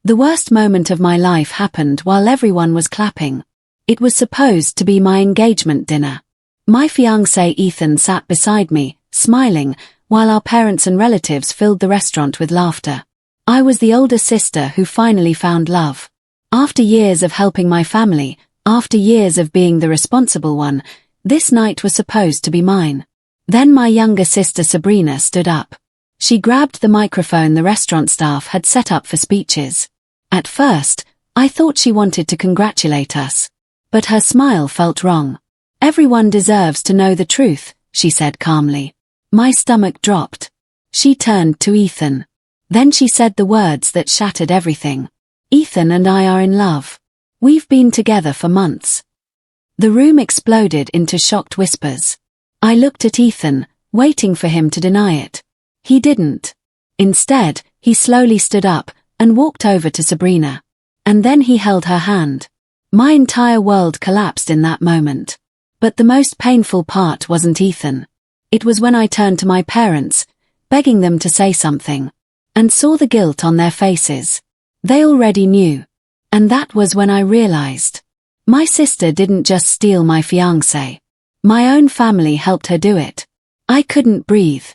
The worst moment of my life happened while everyone was clapping. It was supposed to be my engagement dinner. My fiancé Ethan sat beside me, smiling, while our parents and relatives filled the restaurant with laughter. I was the older sister who finally found love. After years of helping my family, after years of being the responsible one, this night was supposed to be mine. Then my younger sister Sabrina stood up. She grabbed the microphone the restaurant staff had set up for speeches. At first, I thought she wanted to congratulate us. But her smile felt wrong. "Everyone deserves to know the truth," she said calmly. My stomach dropped. She turned to Ethan. Then she said the words that shattered everything. "Ethan and I are in love. We've been together for months." The room exploded into shocked whispers. I looked at Ethan, waiting for him to deny it. He didn't. Instead, he slowly stood up and walked over to Sabrina. And then he held her hand. My entire world collapsed in that moment. But the most painful part wasn't Ethan. It was when I turned to my parents, begging them to say something, and saw the guilt on their faces. They already knew. And that was when I realized. My sister didn't just steal my fiancé. My own family helped her do it. I couldn't breathe.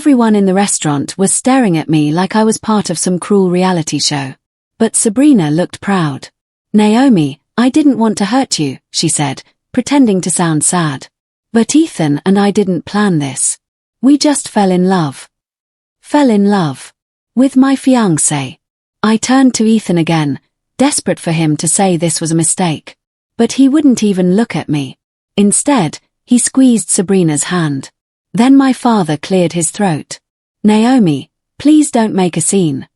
Everyone in the restaurant was staring at me like I was part of some cruel reality show. But Sabrina looked proud. "Naomi, I didn't want to hurt you," she said, pretending to sound sad. "But Ethan and I didn't plan this. We just fell in love." Fell in love. With my fiancé. I turned to Ethan again, desperate for him to say this was a mistake. But he wouldn't even look at me. Instead, he squeezed Sabrina's hand. Then my father cleared his throat. "Naomi, please don't make a scene."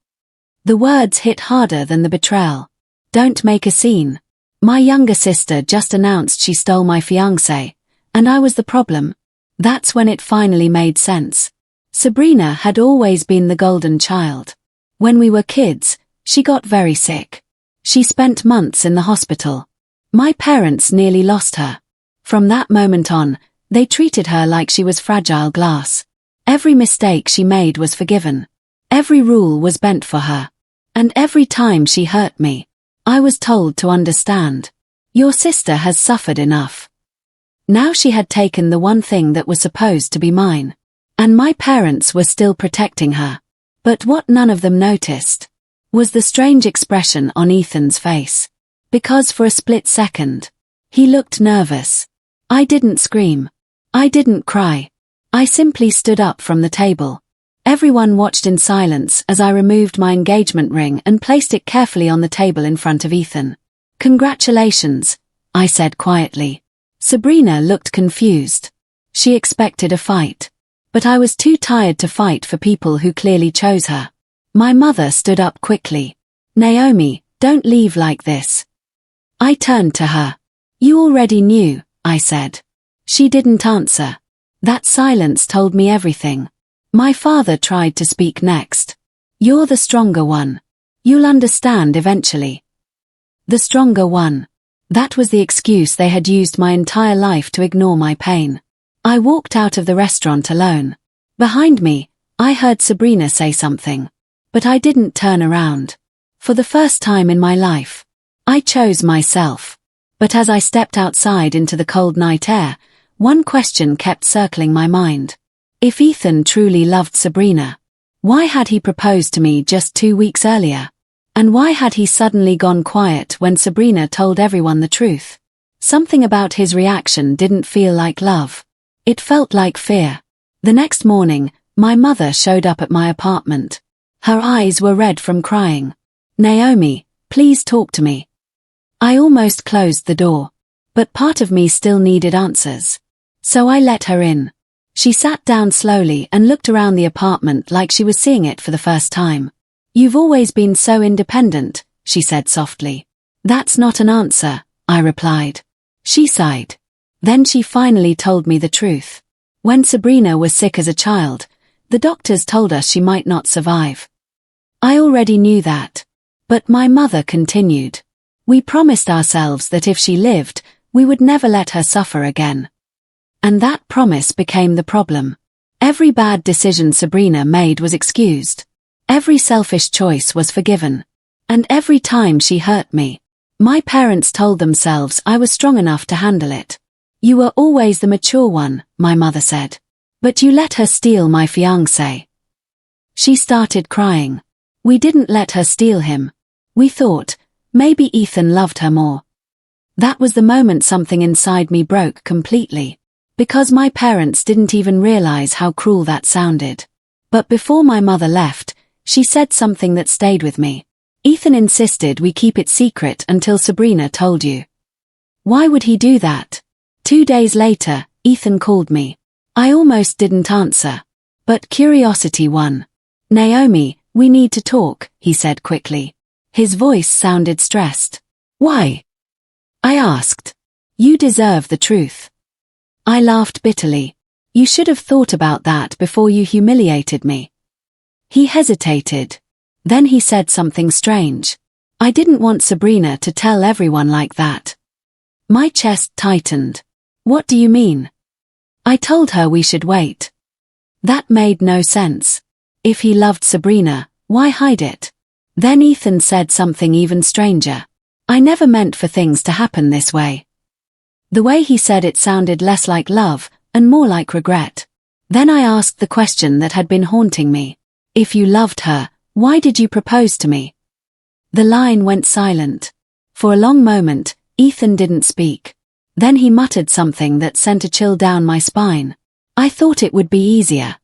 The words hit harder than the betrayal. Don't make a scene. My younger sister just announced she stole my fiancé, and I was the problem. That's when it finally made sense. Sabrina had always been the golden child. When we were kids, she got very sick. She spent months in the hospital. My parents nearly lost her. From that moment on, they treated her like she was fragile glass. Every mistake she made was forgiven. Every rule was bent for her. And every time she hurt me, I was told to understand. Your sister has suffered enough. Now she had taken the one thing that was supposed to be mine. And my parents were still protecting her. But what none of them noticed was the strange expression on Ethan's face. Because for a split second, he looked nervous. I didn't scream. I didn't cry. I simply stood up from the table. Everyone watched in silence as I removed my engagement ring and placed it carefully on the table in front of Ethan. "Congratulations," I said quietly. Sabrina looked confused. She expected a fight. But I was too tired to fight for people who clearly chose her. My mother stood up quickly. "Naomi, don't leave like this." I turned to her. "You already knew," I said. She didn't answer. That silence told me everything. My father tried to speak next. "You're the stronger one. You'll understand eventually." The stronger one. That was the excuse they had used my entire life to ignore my pain. I walked out of the restaurant alone. Behind me, I heard Sabrina say something. But I didn't turn around. For the first time in my life, I chose myself. But as I stepped outside into the cold night air, one question kept circling my mind. If Ethan truly loved Sabrina, why had he proposed to me just 2 weeks earlier? And why had he suddenly gone quiet when Sabrina told everyone the truth? Something about his reaction didn't feel like love. It felt like fear. The next morning, my mother showed up at my apartment. Her eyes were red from crying. "Naomi, please talk to me." I almost closed the door. But part of me still needed answers. So I let her in. She sat down slowly and looked around the apartment like she was seeing it for the first time. "You've always been so independent," she said softly. "That's not an answer," I replied. She sighed. Then she finally told me the truth. When Sabrina was sick as a child, the doctors told us she might not survive. I already knew that. But my mother continued. "We promised ourselves that if she lived, we would never let her suffer again." And that promise became the problem. Every bad decision Sabrina made was excused. Every selfish choice was forgiven. And every time she hurt me, my parents told themselves I was strong enough to handle it. You were always the mature one, my mother said. But you let her steal my fiancé. She started crying. We didn't let her steal him. We thought, maybe Ethan loved her more. That was the moment something inside me broke completely. Because my parents didn't even realize how cruel that sounded. But before my mother left, she said something that stayed with me. Ethan insisted we keep it secret until Sabrina told you. Why would he do that? 2 days later, Ethan called me. I almost didn't answer. But curiosity won. Naomi, we need to talk, he said quickly. His voice sounded stressed. Why? I asked. You deserve the truth. I laughed bitterly. You should have thought about that before you humiliated me. He hesitated. Then he said something strange. I didn't want Sabrina to tell everyone like that. My chest tightened. What do you mean? I told her we should wait. That made no sense. If he loved Sabrina, why hide it? Then Ethan said something even stranger. I never meant for things to happen this way. The way he said it sounded less like love, and more like regret. Then I asked the question that had been haunting me. If you loved her, why did you propose to me? The line went silent. For a long moment, Ethan didn't speak. Then he muttered something that sent a chill down my spine. I thought it would be easier.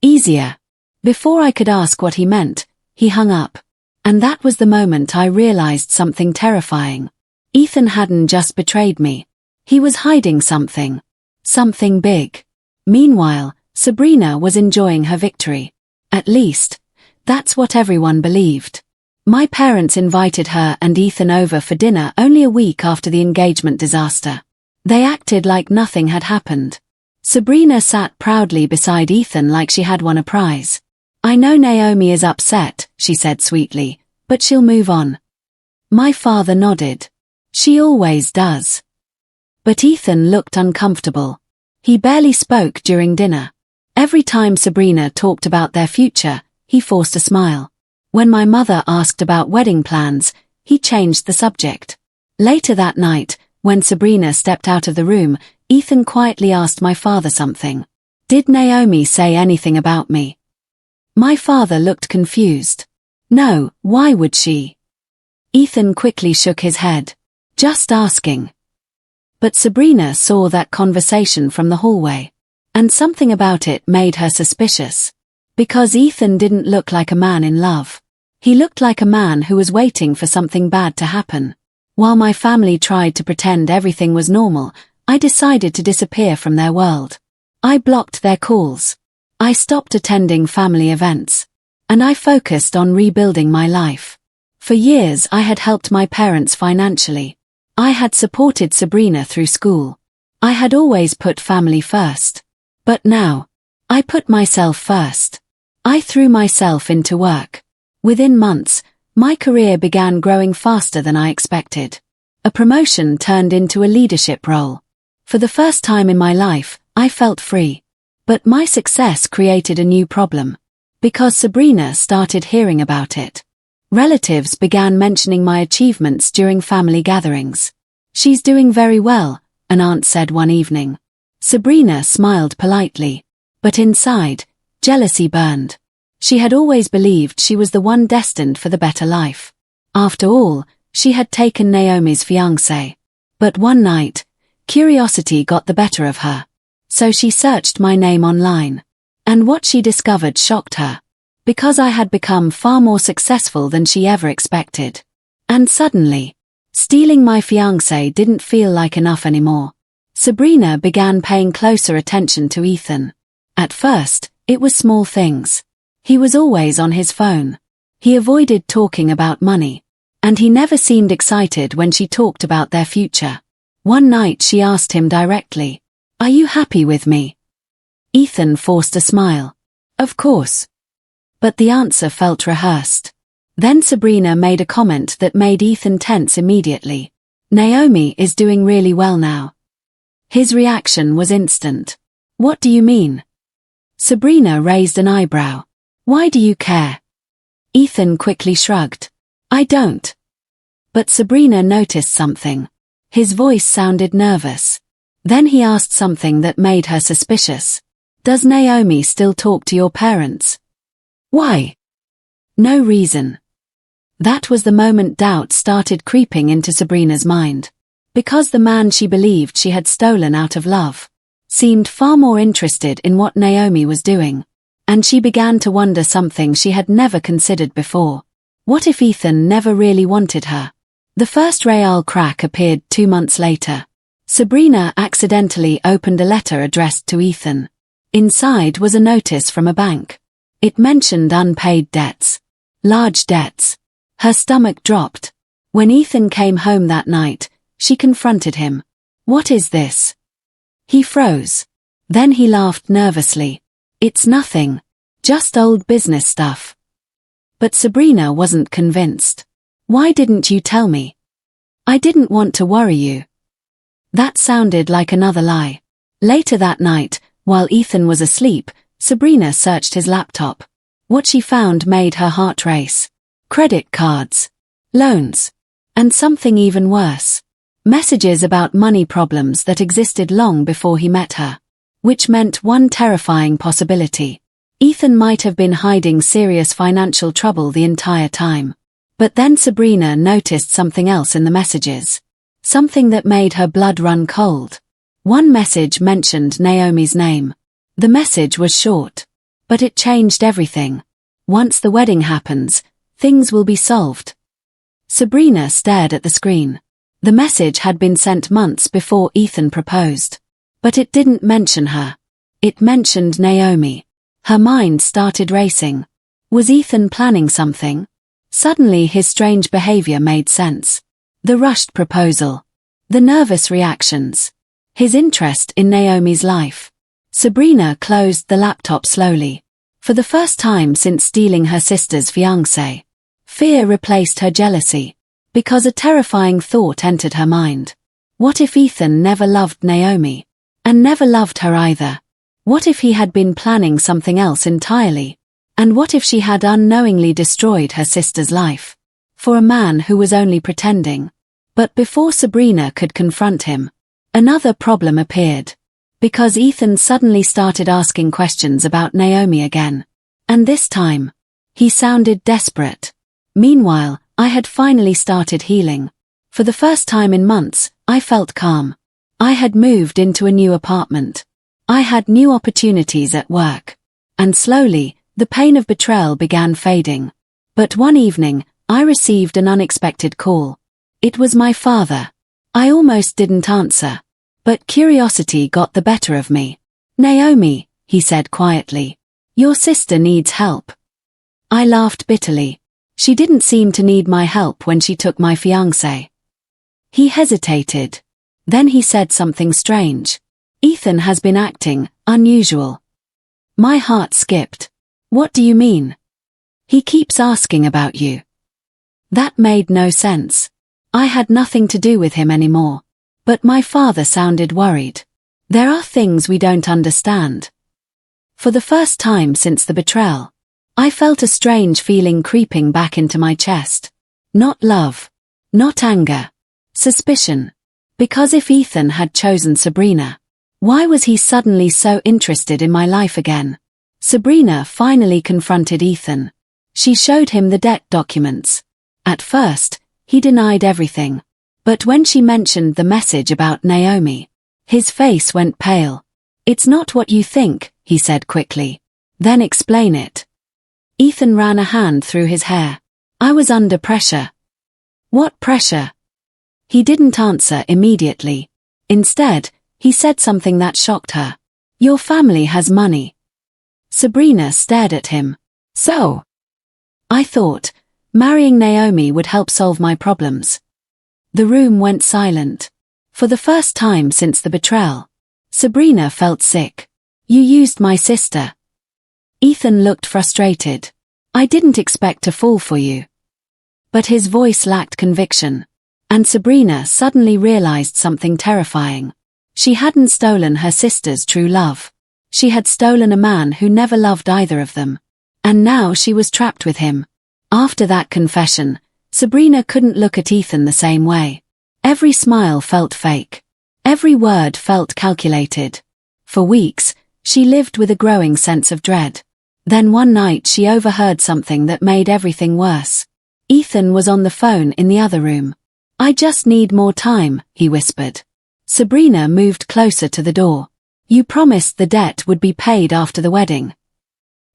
Easier. Before I could ask what he meant, he hung up. And that was the moment I realized something terrifying. Ethan hadn't just betrayed me. He was hiding something. Something big. Meanwhile, Sabrina was enjoying her victory. At least, that's what everyone believed. My parents invited her and Ethan over for dinner only a week after the engagement disaster. They acted like nothing had happened. Sabrina sat proudly beside Ethan like she had won a prize. I know Naomi is upset, she said sweetly, but she'll move on. My father nodded. She always does. But Ethan looked uncomfortable. He barely spoke during dinner. Every time Sabrina talked about their future, he forced a smile. When my mother asked about wedding plans, he changed the subject. Later that night, when Sabrina stepped out of the room, Ethan quietly asked my father something. Did Naomi say anything about me? My father looked confused. No, why would she? Ethan quickly shook his head. Just asking. But Sabrina saw that conversation from the hallway. And something about it made her suspicious. Because Ethan didn't look like a man in love. He looked like a man who was waiting for something bad to happen. While my family tried to pretend everything was normal, I decided to disappear from their world. I blocked their calls. I stopped attending family events. And I focused on rebuilding my life. For years I had helped my parents financially. I had supported Sabrina through school. I had always put family first. But now, I put myself first. I threw myself into work. Within months, my career began growing faster than I expected. A promotion turned into a leadership role. For the first time in my life, I felt free. But my success created a new problem. Because Sabrina started hearing about it. Relatives began mentioning my achievements during family gatherings. She's doing very well, an aunt said one evening. Sabrina smiled politely. But inside, jealousy burned. She had always believed she was the one destined for the better life. After all, she had taken Naomi's fiancé. But one night, curiosity got the better of her. So she searched my name online. And what she discovered shocked her. Because I had become far more successful than she ever expected. And suddenly, stealing my fiancé didn't feel like enough anymore. Sabrina began paying closer attention to Ethan. At first, it was small things. He was always on his phone. He avoided talking about money. And he never seemed excited when she talked about their future. One night she asked him directly, "Are you happy with me?" Ethan forced a smile. "Of course." But the answer felt rehearsed. Then Sabrina made a comment that made Ethan tense immediately. "Naomi is doing really well now." His reaction was instant. "What do you mean?" Sabrina raised an eyebrow. "Why do you care?" Ethan quickly shrugged. I don't. But Sabrina noticed something. His voice sounded nervous. Then he asked something that made her suspicious. Does Naomi still talk to your parents? Why? No reason. That was the moment doubt started creeping into Sabrina's mind. Because the man she believed she had stolen out of love seemed far more interested in what Naomi was doing. And she began to wonder something she had never considered before. What if Ethan never really wanted her? The first real crack appeared 2 months later. Sabrina accidentally opened a letter addressed to Ethan. Inside was a notice from a bank. It mentioned unpaid debts. Large debts. Her stomach dropped. When Ethan came home that night, she confronted him. What is this? He froze. Then he laughed nervously. It's nothing. Just old business stuff. But Sabrina wasn't convinced. Why didn't you tell me? I didn't want to worry you. That sounded like another lie. Later that night, while Ethan was asleep, Sabrina searched his laptop. What she found made her heart race. Credit cards. Loans. And something even worse. Messages about money problems that existed long before he met her. Which meant one terrifying possibility. Ethan might have been hiding serious financial trouble the entire time. But then Sabrina noticed something else in the messages. Something that made her blood run cold. One message mentioned Naomi's name. The message was short. But it changed everything. Once the wedding happens, things will be solved. Sabrina stared at the screen. The message had been sent months before Ethan proposed. But it didn't mention her. It mentioned Naomi. Her mind started racing. Was Ethan planning something? Suddenly his strange behavior made sense. The rushed proposal. The nervous reactions. His interest in Naomi's life. Sabrina closed the laptop slowly. For the first time since stealing her sister's fiancé. Fear replaced her jealousy. Because a terrifying thought entered her mind. What if Ethan never loved Naomi? And never loved her either? What if he had been planning something else entirely? And what if she had unknowingly destroyed her sister's life? For a man who was only pretending. But before Sabrina could confront him, another problem appeared. Because Ethan suddenly started asking questions about Naomi again. And this time, he sounded desperate. Meanwhile, I had finally started healing. For the first time in months, I felt calm. I had moved into a new apartment. I had new opportunities at work. And slowly, the pain of betrayal began fading. But one evening, I received an unexpected call. It was my father. I almost didn't answer. But curiosity got the better of me. Naomi, he said quietly. Your sister needs help. I laughed bitterly. She didn't seem to need my help when she took my fiancé. He hesitated. Then he said something strange. Ethan has been acting unusual. My heart skipped. What do you mean? He keeps asking about you. That made no sense. I had nothing to do with him anymore. But my father sounded worried. There are things we don't understand. For the first time since the betrayal, I felt a strange feeling creeping back into my chest. Not love. Not anger. Suspicion. Because if Ethan had chosen Sabrina, why was he suddenly so interested in my life again? Sabrina finally confronted Ethan. She showed him the debt documents. At first, he denied everything. But when she mentioned the message about Naomi, his face went pale. It's not what you think, he said quickly. Then explain it. Ethan ran a hand through his hair. I was under pressure. What pressure? He didn't answer immediately. Instead, he said something that shocked her. Your family has money. Sabrina stared at him. So? I thought, marrying Naomi would help solve my problems. The room went silent. For the first time since the betrayal, Sabrina felt sick. You used my sister. Ethan looked frustrated. I didn't expect to fall for you. But his voice lacked conviction. And Sabrina suddenly realized something terrifying. She hadn't stolen her sister's true love. She had stolen a man who never loved either of them. And now she was trapped with him. After that confession, Sabrina couldn't look at Ethan the same way. Every smile felt fake. Every word felt calculated. For weeks, she lived with a growing sense of dread. Then one night she overheard something that made everything worse. Ethan was on the phone in the other room. "I just need more time," he whispered. Sabrina moved closer to the door. "You promised the debt would be paid after the wedding."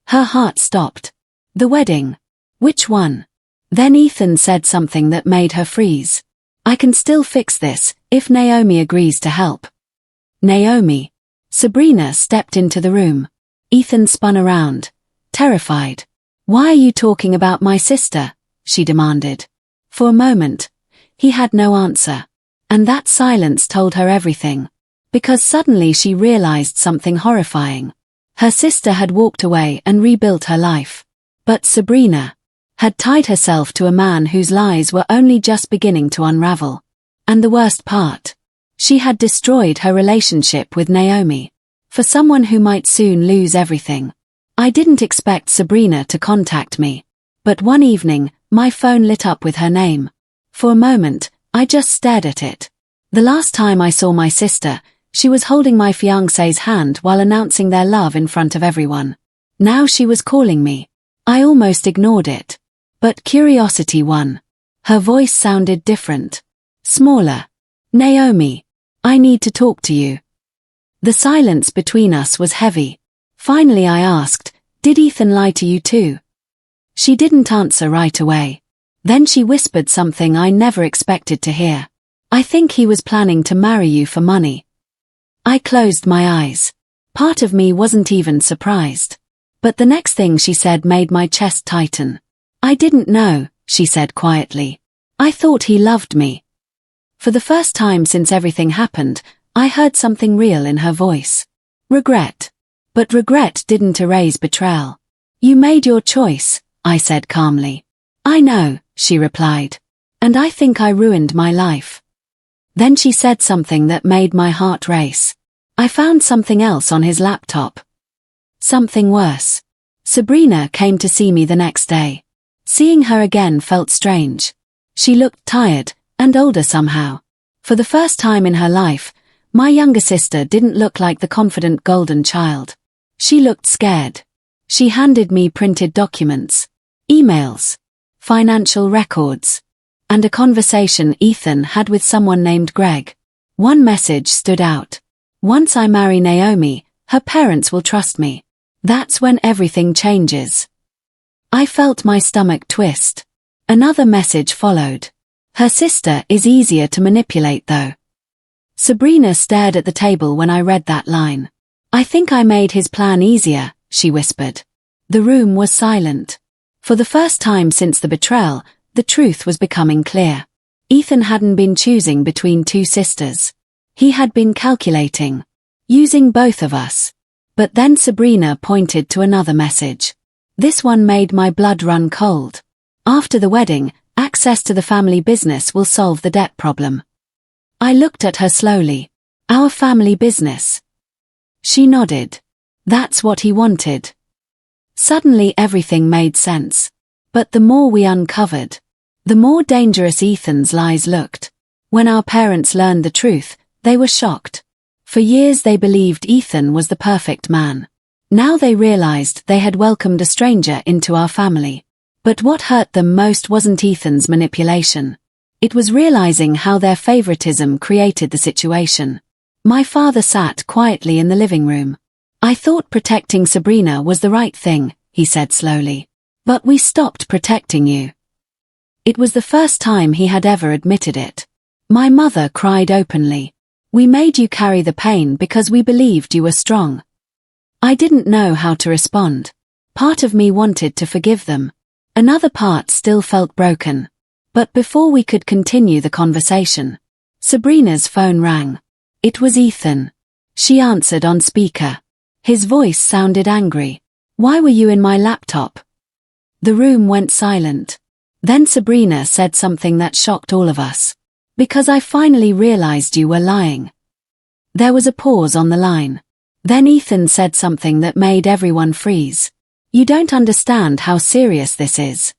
Her heart stopped. The wedding? Which one? Then Ethan said something that made her freeze. "I can still fix this, if Naomi agrees to help." Naomi. Sabrina stepped into the room. Ethan spun around, terrified. "Why are you talking about my sister?" she demanded. For a moment, he had no answer. And that silence told her everything. Because suddenly she realized something horrifying. Her sister had walked away and rebuilt her life. But Sabrina had tied herself to a man whose lies were only just beginning to unravel. And the worst part, she had destroyed her relationship with Naomi. For someone who might soon lose everything. I didn't expect Sabrina to contact me. But one evening, my phone lit up with her name. For a moment, I just stared at it. The last time I saw my sister, she was holding my fiancé's hand while announcing their love in front of everyone. Now she was calling me. I almost ignored it. But curiosity won. Her voice sounded different. Smaller. "Naomi, I need to talk to you." The silence between us was heavy. Finally I asked, "Did Ethan lie to you too?" She didn't answer right away. Then she whispered something I never expected to hear. "I think he was planning to marry you for money." I closed my eyes. Part of me wasn't even surprised. But the next thing she said made my chest tighten. "I didn't know," she said quietly. "I thought he loved me." For the first time since everything happened, I heard something real in her voice. Regret. But regret didn't erase betrayal. "You made your choice," I said calmly. "I know," she replied. "And I think I ruined my life." Then she said something that made my heart race. "I found something else on his laptop." Something worse. Sabrina came to see me the next day. Seeing her again felt strange. She looked tired, and older somehow. For the first time in her life, my younger sister didn't look like the confident golden child. She looked scared. She handed me printed documents, emails, financial records, and a conversation Ethan had with someone named Greg. One message stood out. "Once I marry Naomi, her parents will trust me. That's when everything changes." I felt my stomach twist. Another message followed. "Her sister is easier to manipulate though." Sabrina stared at the table when I read that line. "I think I made his plan easier," she whispered. The room was silent. For the first time since the betrayal, the truth was becoming clear. Ethan hadn't been choosing between two sisters. He had been calculating. Using both of us. But then Sabrina pointed to another message. This one made my blood run cold. "After the wedding, access to the family business will solve the debt problem." I looked at her slowly. "Our family business?" She nodded. That's what he wanted. Suddenly everything made sense. But the more we uncovered, the more dangerous Ethan's lies looked. When our parents learned the truth, they were shocked. For years they believed Ethan was the perfect man. Now they realized they had welcomed a stranger into our family. But what hurt them most wasn't Ethan's manipulation. It was realizing how their favoritism created the situation. My father sat quietly in the living room. "I thought protecting Sabrina was the right thing," he said slowly. "But we stopped protecting you." It was the first time he had ever admitted it. My mother cried openly. "We made you carry the pain because we believed you were strong." I didn't know how to respond. Part of me wanted to forgive them. Another part still felt broken. But before we could continue the conversation, Sabrina's phone rang. It was Ethan. She answered on speaker. His voice sounded angry. "Why were you in my laptop?" The room went silent. Then Sabrina said something that shocked all of us. "Because I finally realized you were lying." There was a pause on the line. Then Ethan said something that made everyone freeze. "You don't understand how serious this is."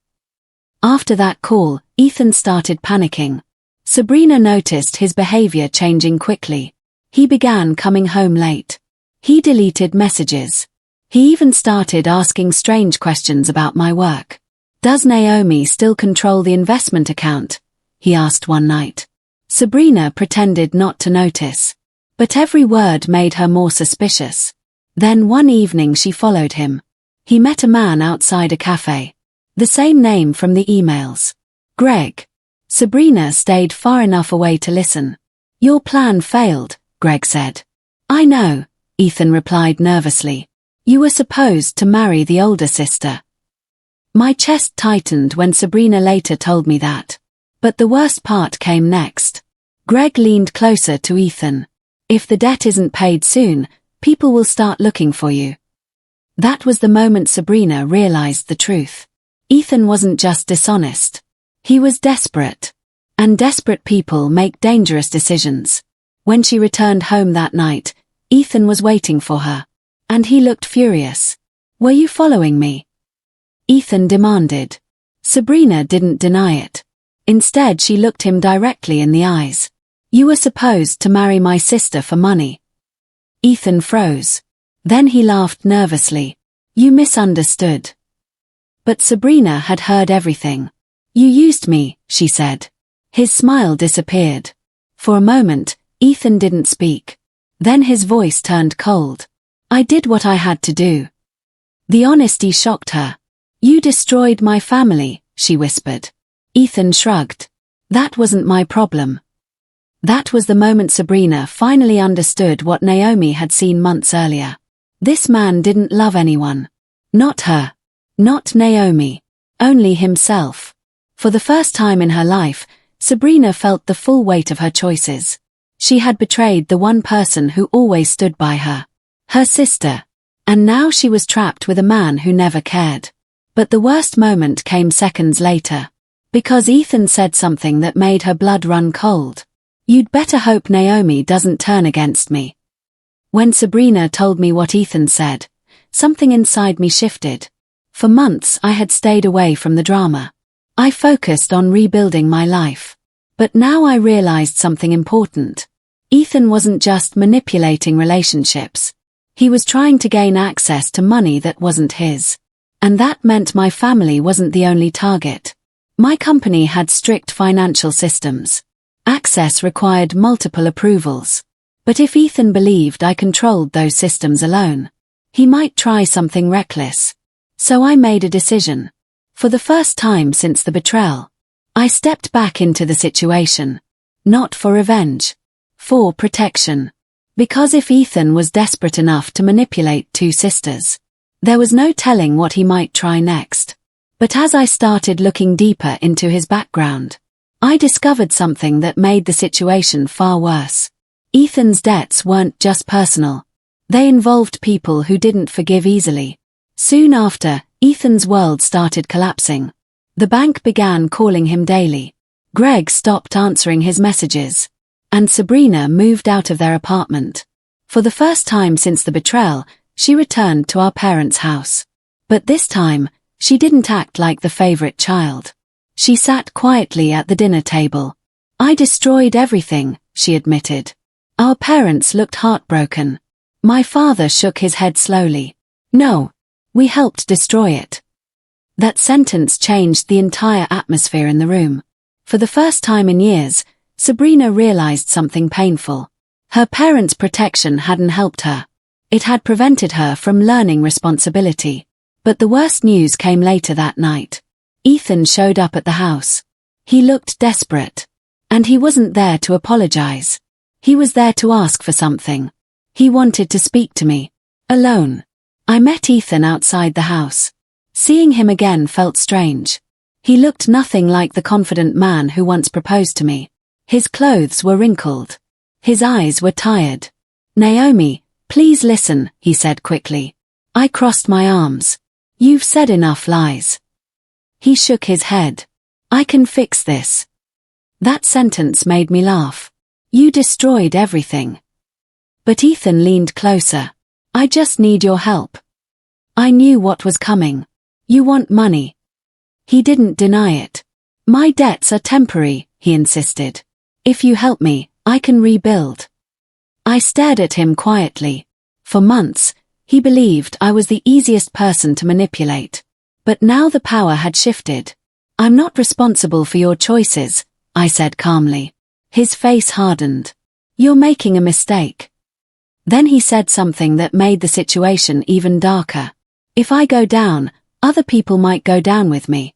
After that call, Ethan started panicking. Sabrina noticed his behavior changing quickly. He began coming home late. He deleted messages. He even started asking strange questions about my work. "Does Naomi still control the investment account?" he asked one night. Sabrina pretended not to notice. But every word made her more suspicious. Then one evening she followed him. He met a man outside a cafe. The same name from the emails. Greg. Sabrina stayed far enough away to listen. "Your plan failed," Greg said. "I know," Ethan replied nervously. "You were supposed to marry the older sister." My chest tightened when Sabrina later told me that. But the worst part came next. Greg leaned closer to Ethan. "If the debt isn't paid soon, people will start looking for you." That was the moment Sabrina realized the truth. Ethan wasn't just dishonest. He was desperate. And desperate people make dangerous decisions. When she returned home that night, Ethan was waiting for her. And he looked furious. "Were you following me?" Ethan demanded. Sabrina didn't deny it. Instead, she looked him directly in the eyes. "You were supposed to marry my sister for money." Ethan froze. Then he laughed nervously. "You misunderstood." But Sabrina had heard everything. "You used me," she said. His smile disappeared. For a moment, Ethan didn't speak. Then his voice turned cold. "I did what I had to do." The honesty shocked her. "You destroyed my family," she whispered. Ethan shrugged. "That wasn't my problem." That was the moment Sabrina finally understood what Naomi had seen months earlier. This man didn't love anyone. Not her. Not Naomi. Only himself. For the first time in her life, Sabrina felt the full weight of her choices. She had betrayed the one person who always stood by her. Her sister. And now she was trapped with a man who never cared. But the worst moment came seconds later. Because Ethan said something that made her blood run cold. "You'd better hope Naomi doesn't turn against me." When Sabrina told me what Ethan said, something inside me shifted. For months I had stayed away from the drama. I focused on rebuilding my life. But now I realized something important. Ethan wasn't just manipulating relationships. He was trying to gain access to money that wasn't his. And that meant my family wasn't the only target. My company had strict financial systems. Access required multiple approvals. But if Ethan believed I controlled those systems alone, he might try something reckless. So I made a decision. For the first time since the betrayal, I stepped back into the situation. Not for revenge. For protection. Because if Ethan was desperate enough to manipulate two sisters, there was no telling what he might try next. But as I started looking deeper into his background, I discovered something that made the situation far worse. Ethan's debts weren't just personal. They involved people who didn't forgive easily. Soon after, Ethan's world started collapsing. The bank began calling him daily. Greg stopped answering his messages. And Sabrina moved out of their apartment. For the first time since the betrayal, she returned to our parents' house. But this time, she didn't act like the favorite child. She sat quietly at the dinner table. "I destroyed everything," she admitted. Our parents looked heartbroken. My father shook his head slowly. "No. We helped destroy it." That sentence changed the entire atmosphere in the room. For the first time in years, Sabrina realized something painful. Her parents' protection hadn't helped her. It had prevented her from learning responsibility. But the worst news came later that night. Ethan showed up at the house. He looked desperate. And he wasn't there to apologize. He was there to ask for something. He wanted to speak to me. Alone. I met Ethan outside the house. Seeing him again felt strange. He looked nothing like the confident man who once proposed to me. His clothes were wrinkled. His eyes were tired. "Naomi, please listen," he said quickly. I crossed my arms. "You've said enough lies." He shook his head. "I can fix this." That sentence made me laugh. "You destroyed everything." But Ethan leaned closer. "I just need your help." I knew what was coming. "You want money." He didn't deny it. My debts are temporary, he insisted. If you help me, I can rebuild. I stared at him quietly. For months, he believed I was the easiest person to manipulate. But now the power had shifted. I'm not responsible for your choices, I said calmly. His face hardened. You're making a mistake. Then he said something that made the situation even darker. If I go down, other people might go down with me.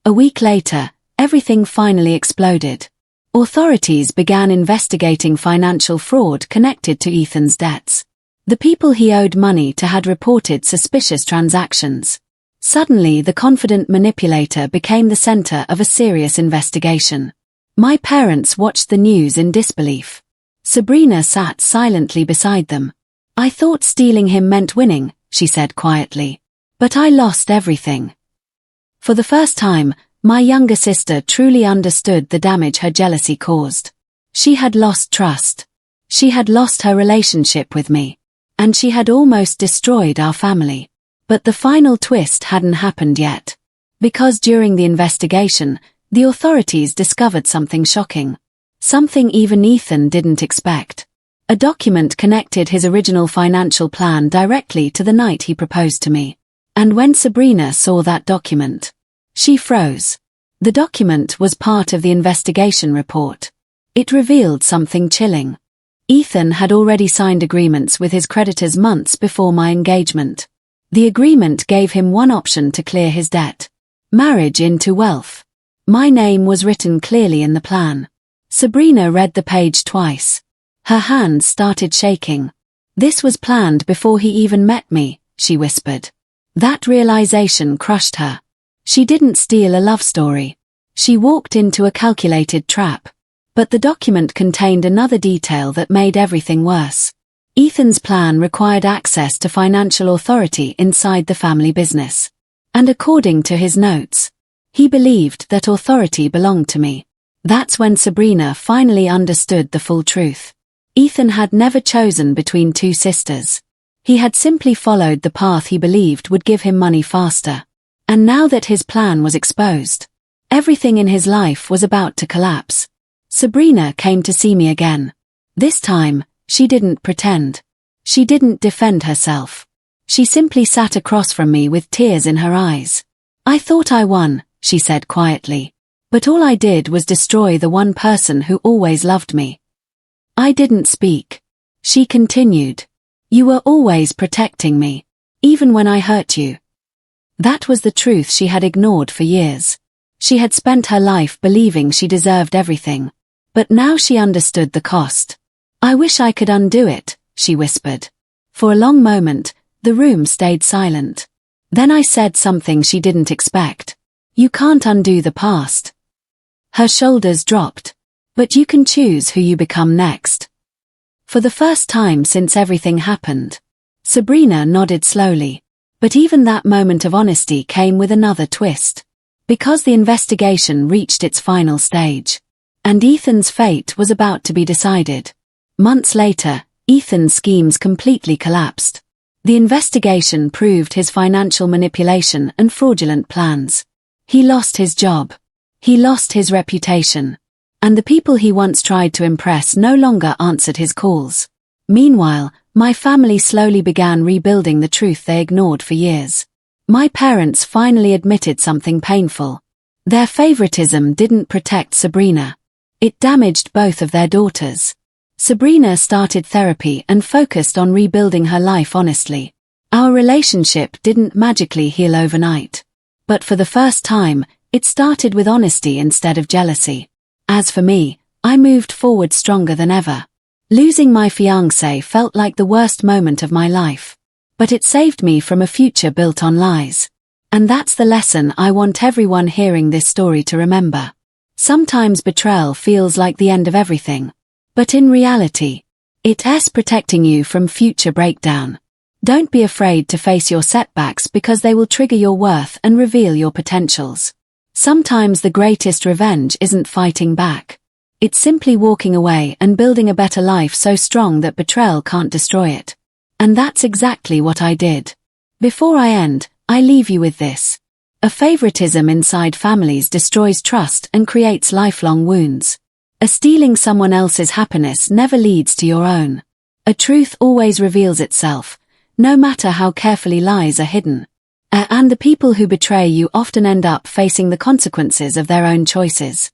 A week later, everything finally exploded. Authorities began investigating financial fraud connected to Ethan's debts. The people he owed money to had reported suspicious transactions. Suddenly, the confident manipulator became the center of a serious investigation. My parents watched the news in disbelief. Sabrina sat silently beside them. I thought stealing him meant winning, she said quietly. But I lost everything. For the first time, my younger sister truly understood the damage her jealousy caused. She had lost trust. She had lost her relationship with me. And she had almost destroyed our family. But the final twist hadn't happened yet. Because during the investigation, the authorities discovered something shocking. Something even Ethan didn't expect. A document connected his original financial plan directly to the night he proposed to me. And when Sabrina saw that document, she froze. The document was part of the investigation report. It revealed something chilling. Ethan had already signed agreements with his creditors months before my engagement. The agreement gave him one option to clear his debt: marriage into wealth. My name was written clearly in the plan. Sabrina read the page twice. Her hands started shaking. This was planned before he even met me, she whispered. That realization crushed her. She didn't steal a love story. She walked into a calculated trap. But the document contained another detail that made everything worse. Ethan's plan required access to financial authority inside the family business. And according to his notes, he believed that authority belonged to me. That's when Sabrina finally understood the full truth. Ethan had never chosen between two sisters. He had simply followed the path he believed would give him money faster. And now that his plan was exposed, everything in his life was about to collapse. Sabrina came to see me again. This time, she didn't pretend. She didn't defend herself. She simply sat across from me with tears in her eyes. I thought I won, she said quietly. But all I did was destroy the one person who always loved me. I didn't speak. She continued. You were always protecting me, even when I hurt you. That was the truth she had ignored for years. She had spent her life believing she deserved everything. But now she understood the cost. I wish I could undo it, she whispered. For a long moment, the room stayed silent. Then I said something she didn't expect. You can't undo the past. Her shoulders dropped. But you can choose who you become next. For the first time since everything happened, Sabrina nodded slowly. But even that moment of honesty came with another twist. Because the investigation reached its final stage. And Ethan's fate was about to be decided. Months later, Ethan's schemes completely collapsed. The investigation proved his financial manipulation and fraudulent plans. He lost his job. He lost his reputation. And the people he once tried to impress no longer answered his calls. Meanwhile, my family slowly began rebuilding the truth they ignored for years. My parents finally admitted something painful. Their favoritism didn't protect Sabrina. It damaged both of their daughters. Sabrina started therapy and focused on rebuilding her life honestly. Our relationship didn't magically heal overnight. But for the first time, it started with honesty instead of jealousy. As for me, I moved forward stronger than ever. Losing my fiancé felt like the worst moment of my life. But it saved me from a future built on lies. And that's the lesson I want everyone hearing this story to remember. Sometimes betrayal feels like the end of everything. But in reality, it's protecting you from future breakdown. Don't be afraid to face your setbacks because they will trigger your worth and reveal your potentials. Sometimes the greatest revenge isn't fighting back. It's simply walking away and building a better life so strong that betrayal can't destroy it. And that's exactly what I did. Before I end, I leave you with this. A favoritism inside families destroys trust and creates lifelong wounds. A stealing someone else's happiness never leads to your own. A truth always reveals itself, no matter how carefully lies are hidden. And the people who betray you often end up facing the consequences of their own choices.